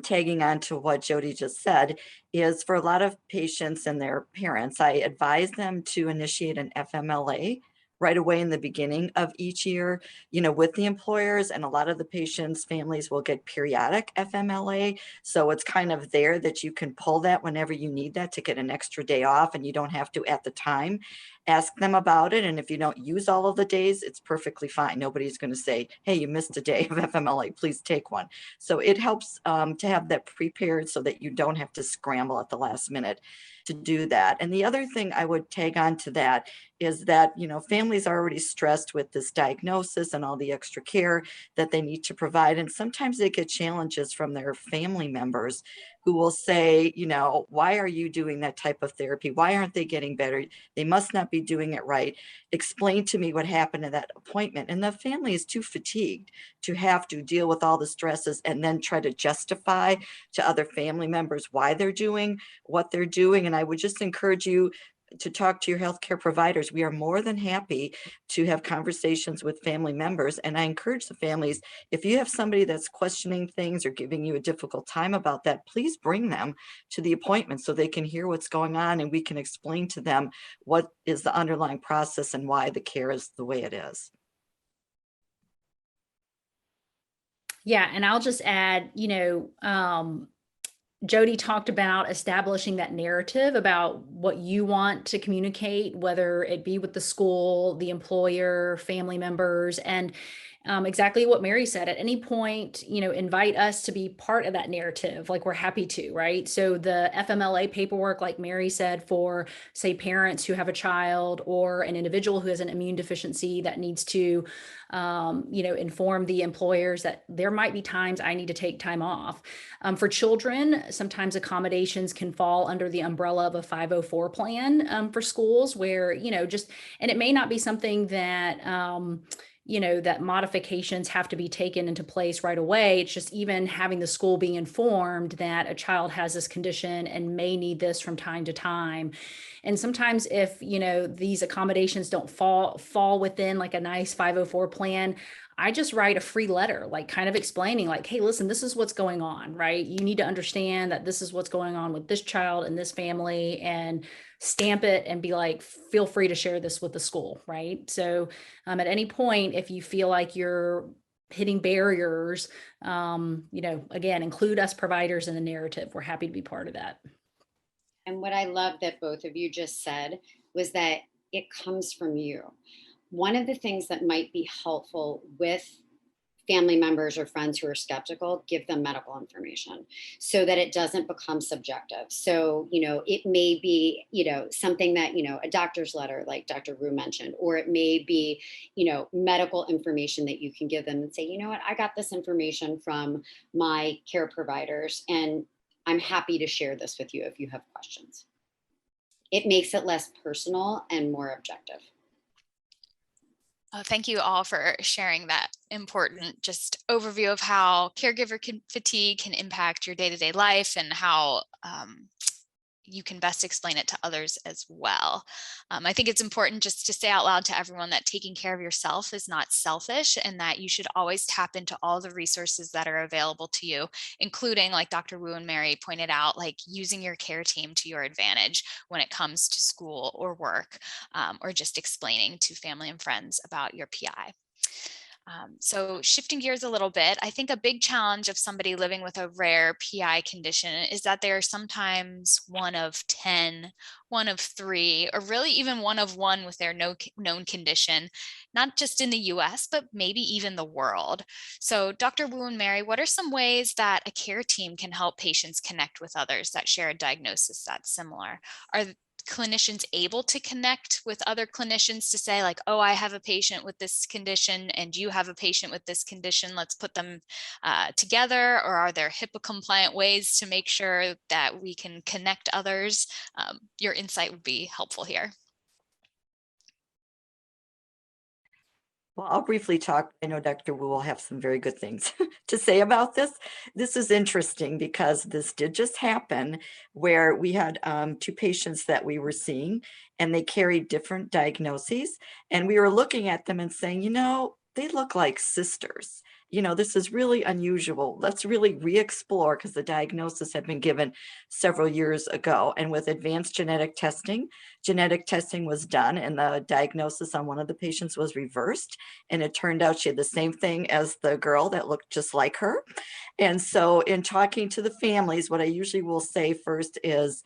tagging on to what Jodi just said, is for a lot of patients and their parents, I advise them to initiate an FMLA right away in the beginning of each year, with the employers, and a lot of the patients' families will get periodic FMLA. So it's kind of there that you can pull that whenever you need that to get an extra day off, and you don't have to at the time. Ask them about it. And if you don't use all of the days, it's perfectly fine. Nobody's going to say, hey, you missed a day of FMLA, please take one. So it helps to have that prepared so that you don't have to scramble at the last minute to do that. And the other thing I would tag on to that is that, families are already stressed with this diagnosis and all the extra care that they need to provide. And sometimes they get challenges from their family members who will say, why are you doing that type of therapy? Why aren't they getting better? They must not be doing it right. Explain to me what happened in that appointment. And the family is too fatigued to have to deal with all the stresses and then try to justify to other family members why they're doing what they're doing. And I would just encourage you to talk to your healthcare providers. We are more than happy to have conversations with family members. And I encourage the families, if you have somebody that's questioning things or giving you a difficult time about that, please bring them to the appointment so they can hear what's going on, and we can explain to them what is the underlying process and why the care is the way it is. Yeah, and I'll just add, Jodi talked about establishing that narrative about what you want to communicate, whether it be with the school, the employer, family members, and exactly what Mary said. At any point, invite us to be part of that narrative. Like, we're happy to, right? So the FMLA paperwork, like Mary said, for say parents who have a child or an individual who has an immune deficiency that needs to, inform the employers that there might be times I need to take time off. For children, sometimes accommodations can fall under the umbrella of a 504 plan for schools where, and it may not be something that, that modifications have to be taken into place right away. It's just even having the school being informed that a child has this condition and may need this from time to time. And sometimes if, these accommodations don't fall within like a nice 504 plan, I just write a free letter, like kind of explaining like, hey, listen, this is what's going on, right? You need to understand that this is what's going on with this child and this family, and stamp it and be like, feel free to share this with the school, right? So at any point, if you feel like you're hitting barriers, again, include us providers in the narrative. We're happy to be part of that. And what I love that both of you just said was that it comes from you. One of the things that might be helpful with family members or friends who are skeptical, give them medical information so that it doesn't become subjective. So, it may be, something that, a doctor's letter, like Dr. Rue mentioned, or it may be, medical information that you can give them and say, you know what, I got this information from my care providers, and I'm happy to share this with you if you have questions. It makes it less personal and more objective. Thank you all for sharing that important just overview of how caregiver fatigue can impact your day-to-day life, and how you can best explain it to others as well. I think it's important just to say out loud to everyone that taking care of yourself is not selfish, and that you should always tap into all the resources that are available to you, including, like Dr. Wu and Mary pointed out, like using your care team to your advantage when it comes to school or work, or just explaining to family and friends about your PI. So shifting gears a little bit, I think a big challenge of somebody living with a rare PI condition is that they're sometimes one of 10, one of 3, or really even one of 1 with their known condition, not just in the US, but maybe even the world. So Dr. Wu and Mary, what are some ways that a care team can help patients connect with others that share a diagnosis that's similar? Are clinicians able to connect with other clinicians to say, like, oh, I have a patient with this condition and you have a patient with this condition, let's put them together? Or are there HIPAA compliant ways to make sure that we can connect others? Your insight would be helpful here. Well, I'll briefly talk. I know Dr. Wu will have some very good things to say about this. This is interesting because this did just happen where we had 2 patients that we were seeing, and they carried different diagnoses. And we were looking at them and saying, you know, they look like sisters. You know, this is really unusual. Let's really re-explore, because the diagnosis had been given several years ago. And with advanced genetic testing was done, and the diagnosis on one of the patients was reversed. And it turned out she had the same thing as the girl that looked just like her. And so in talking to the families, what I usually will say first is,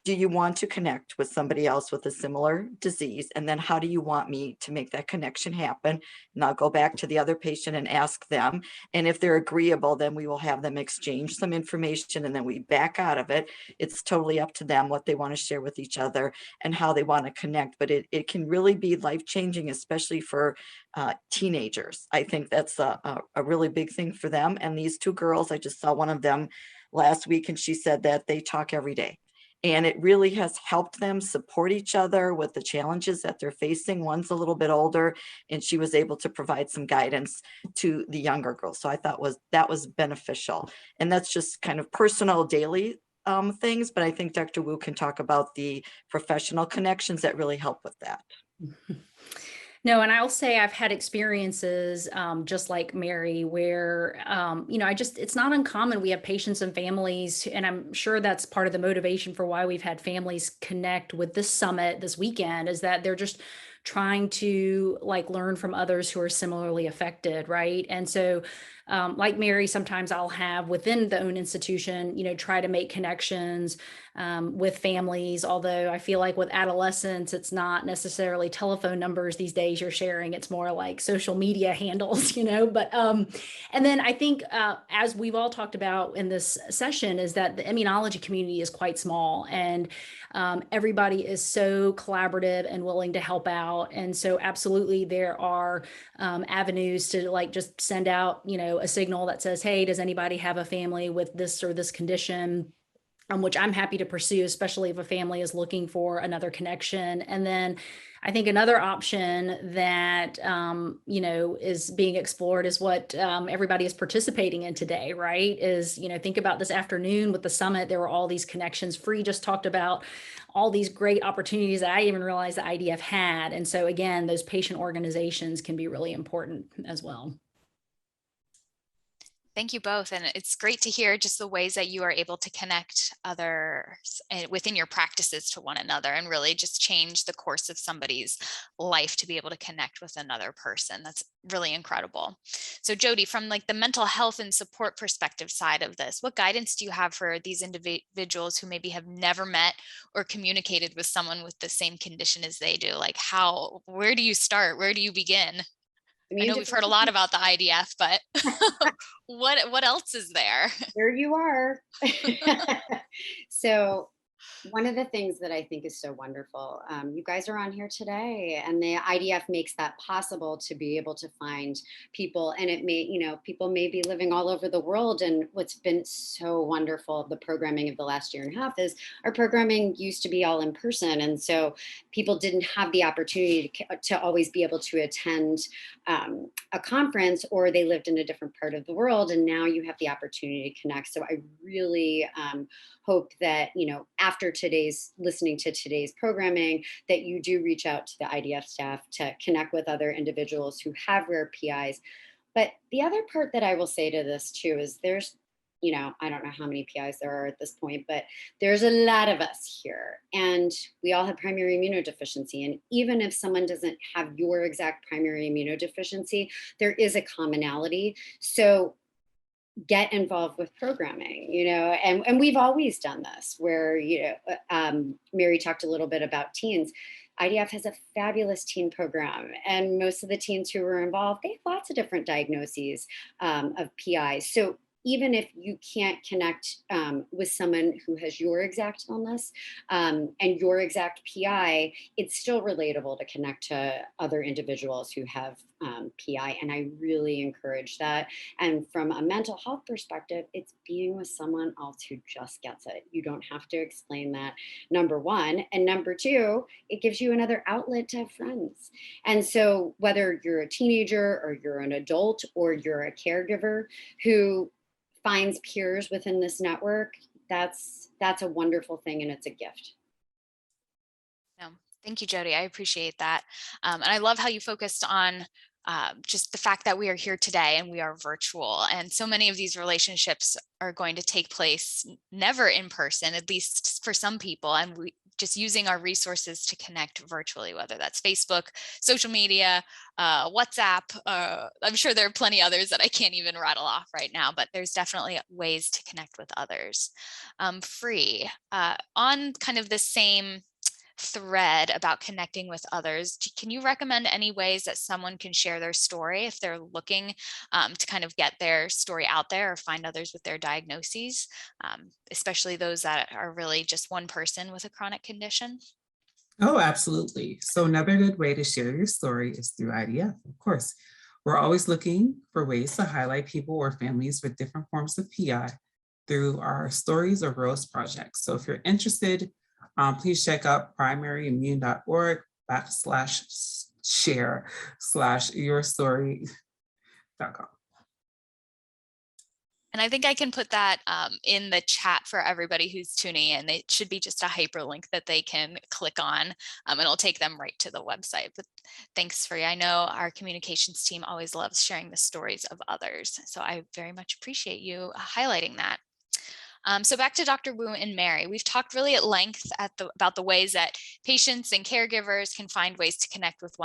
do you want to connect with somebody else with a similar disease? And then how do you want me to make that connection happen? And I'll go back to the other patient and ask them. And if they're agreeable, then we will have them exchange some information, and then we back out of it. It's totally up to them what they want to share with each other and how they want to connect. But it can really be life-changing, especially for teenagers. I think that's a really big thing for them. And these 2 girls, I just saw one of them last week, and she said that they talk every day. And it really has helped them support each other with the challenges that they're facing. One's a little bit older, and she was able to provide some guidance to the younger girl. So I thought that was beneficial. And that's just kind of personal daily things, but I think Dr. Wu can talk about the professional connections that really help with that. No, and I'll say I've had experiences just like Mary where, it's not uncommon. We have patients and families, and I'm sure that's part of the motivation for why we've had families connect with this summit this weekend, is that they're just trying to learn from others who are similarly affected, right? And so like Mary, sometimes I'll have within the own institution, try to make connections with families. Although I feel like with adolescents, it's not necessarily telephone numbers these days you're sharing. It's more like social media handles, but and then I think as we've all talked about in this session, is that the immunology community is quite small, and everybody is so collaborative and willing to help out. And so absolutely there are avenues to just send out, a signal that says, hey, does anybody have a family with this or this condition? Which I'm happy to pursue, especially if a family is looking for another connection. And then I think another option that, is being explored is what everybody is participating in today, right? Is, think about this afternoon with the summit, there were all these connections. Free just talked about all these great opportunities that I didn't even realize the IDF had. And so again, those patient organizations can be really important as well. Thank you both. And it's great to hear just the ways that you are able to connect others within your practices to one another, and really just change the course of somebody's life to be able to connect with another person. That's really incredible. So Jodi, from the mental health and support perspective side of this, what guidance do you have for these individuals who maybe have never met or communicated with someone with the same condition as they do? Where do you start? Where do you begin? I know we've heard a lot about the IDF, but what else is there? There you are. So one of the things that I think is so wonderful, you guys are on here today, and the IDF makes that possible to be able to find people. And it may, people may be living all over the world. And what's been so wonderful of the programming of the last year and a half is our programming used to be all in person. And so people didn't have the opportunity to always be able to attend a conference, or they lived in a different part of the world. And now you have the opportunity to connect. So I really hope that, after listening to today's programming, that you do reach out to the IDF staff to connect with other individuals who have rare PIs. But the other part that I will say to this too is there's, I don't know how many PIs there are at this point, but there's a lot of us here, and we all have primary immunodeficiency. And even if someone doesn't have your exact primary immunodeficiency, there is a commonality. So get involved with programming, and we've always done this where, Mary talked a little bit about teens. IDF has a fabulous teen program, and most of the teens who were involved, they have lots of different diagnoses of PIs. So even if you can't connect with someone who has your exact illness and your exact PI, it's still relatable to connect to other individuals who have PI. And I really encourage that. And from a mental health perspective, it's being with someone else who just gets it. You don't have to explain that, number one. And number two, it gives you another outlet to have friends. And so whether you're a teenager or you're an adult or you're a caregiver who finds peers within this network, that's a wonderful thing, and it's a gift. Thank you, Jodi. I appreciate that. And I love how you focused on just the fact that we are here today and we are virtual. And so many of these relationships are going to take place never in person, at least for some people. And we just using our resources to connect virtually, whether that's Facebook, social media, WhatsApp. I'm sure there are plenty others that I can't even rattle off right now, but there's definitely ways to connect with others. Free, on kind of the same thread about connecting with others, can you recommend any ways that someone can share their story if they're looking to kind of get their story out there or find others with their diagnoses, especially those that are really just one person with a chronic condition? Oh, absolutely. So another good way to share your story is through IDF, of course. We're always looking for ways to highlight people or families with different forms of PI through our Stories of Rose project. So if you're interested, please check out primary.org/share/yourstory.com. And I think I can put that in the chat for everybody who's tuning in. It should be just a hyperlink that they can click on, and it'll take them right to the website. But thanks, Free. I know our communications team always loves sharing the stories of others. So I very much appreciate you highlighting that. So back to Dr. Wu and Mary, we've talked really at length about the ways that patients and caregivers can find ways to connect with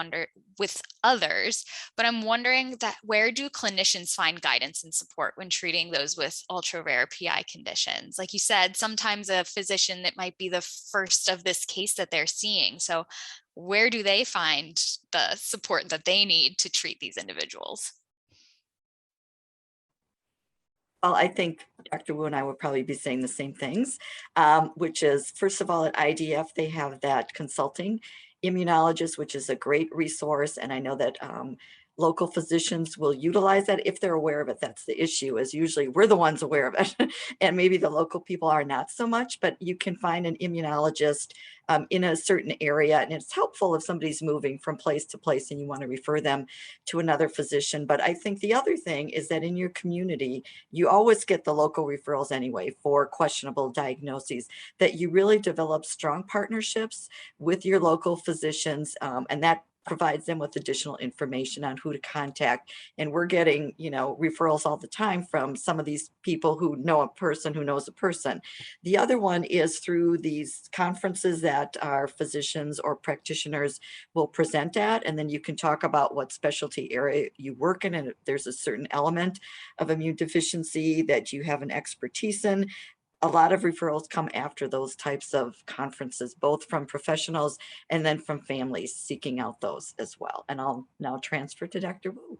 others, but I'm wondering that where do clinicians find guidance and support when treating those with ultra rare PI conditions? Like you said, sometimes a physician that might be the first of this case that they're seeing. So where do they find the support that they need to treat these individuals? Well, I think Dr. Wu and I would probably be saying the same things, which is, first of all, at IDF, they have that consulting immunologist, which is a great resource. And I know that local physicians will utilize that if they're aware of it. That's the issue, is usually we're the ones aware of it and maybe the local people are not so much, but you can find an immunologist in a certain area, and it's helpful if somebody's moving from place to place and you want to refer them to another physician. But I think the other thing is that in your community, you always get the local referrals anyway for questionable diagnoses, that you really develop strong partnerships with your local physicians, and that provides them with additional information on who to contact. And we're getting, referrals all the time from some of these people who know a person who knows a person. The other one is through these conferences that our physicians or practitioners will present at, and then you can talk about what specialty area you work in, and if there's a certain element of immune deficiency that you have an expertise in. A lot of referrals come after those types of conferences, both from professionals and then from families seeking out those as well. And I'll now transfer to Dr. Wu.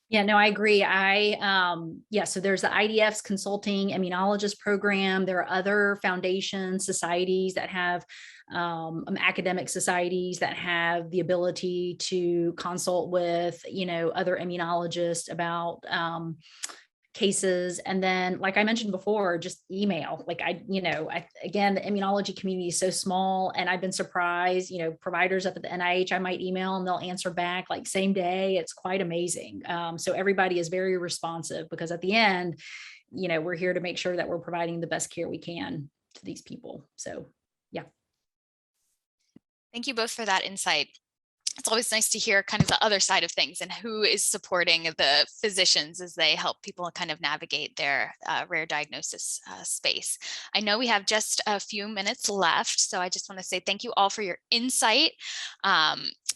Yeah, no, I agree. So there's the IDF's consulting immunologist program. There are other foundations, societies that have academic societies that have the ability to consult with, other immunologists about cases. And then, like I mentioned before, just email. Again, the immunology community is so small, and I've been surprised, providers up at the NIH, I might email and they'll answer back like same day. It's quite amazing. So everybody is very responsive, because at the end, we're here to make sure that we're providing the best care we can. to these people. So, yeah. Thank you both for that insight. It's always nice to hear kind of the other side of things and who is supporting the physicians as they help people kind of navigate their rare diagnosis space. I know we have just a few minutes left, so I just want to say thank you all for your insight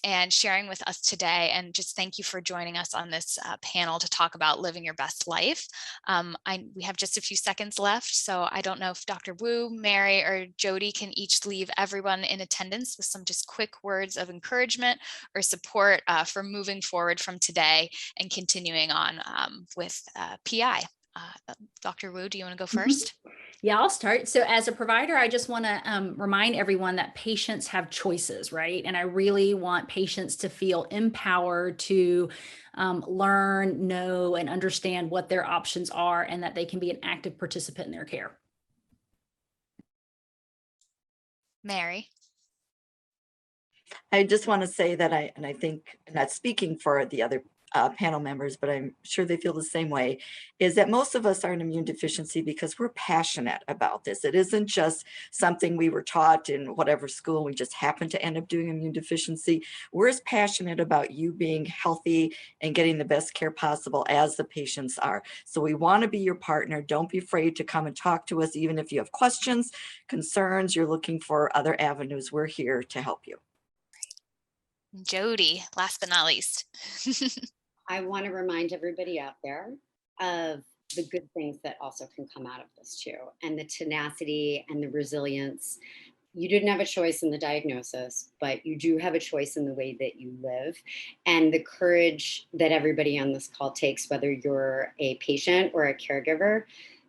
and sharing with us today. And just thank you for joining us on this panel to talk about living your best life. We have just a few seconds left, so I don't know if Dr. Wu, Mary, or Jodi can each leave everyone in attendance with some just quick words of encouragement or support for moving forward from today and continuing on with PI. Dr. Wu, do you want to go first? Yeah, I'll start. So as a provider, I just want to remind everyone that patients have choices, right? And I really want patients to feel empowered to learn, know, and understand what their options are, and that they can be an active participant in their care. Mary. I just want to say that I think, not speaking for the other panel members, but I'm sure they feel the same way, is that most of us are an immune deficiency because we're passionate about this. It isn't just something we were taught in whatever school, we just happen to end up doing immune deficiency. We're as passionate about you being healthy and getting the best care possible as the patients are. So we want to be your partner. Don't be afraid to come and talk to us, even if you have questions, concerns, you're looking for other avenues. We're here to help you. Jodi, last but not least. I want to remind everybody out there of the good things that also can come out of this too, and the tenacity and the resilience. You didn't have a choice in the diagnosis, but you do have a choice in the way that you live, and the courage that everybody on this call takes, whether you're a patient or a caregiver,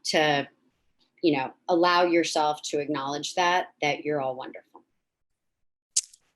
to, allow yourself to acknowledge that you're all wonderful.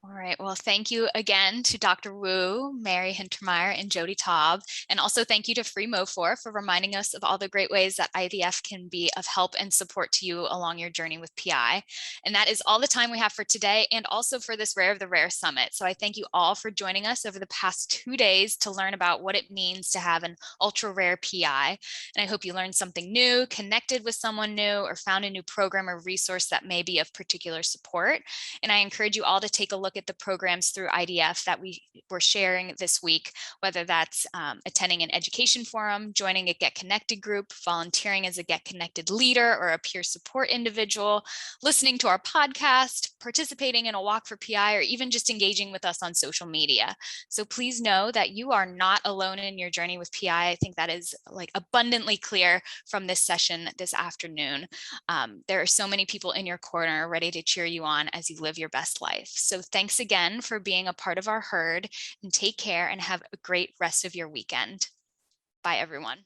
All right. Well, thank you again to Dr. Wu, Mary Hintermeyer, and Jodi Taub. And also thank you to Free Mofor for reminding us of all the great ways that IVF can be of help and support to you along your journey with PI. And that is all the time we have for today, and also for this Rare of the Rare Summit. So I thank you all for joining us over the past 2 days to learn about what it means to have an ultra rare PI. And I hope you learned something new, connected with someone new, or found a new program or resource that may be of particular support. And I encourage you all to take a look at the programs through IDF that we were sharing this week, whether that's attending an education forum, joining a Get Connected group, volunteering as a Get Connected leader or a peer support individual, listening to our podcast, participating in a walk for PI, or even just engaging with us on social media. So please know that you are not alone in your journey with PI. I think that is abundantly clear from this session this afternoon. There are so many people in your corner ready to cheer you on as you live your best life. So thanks again for being a part of our herd, and take care and have a great rest of your weekend. Bye, everyone.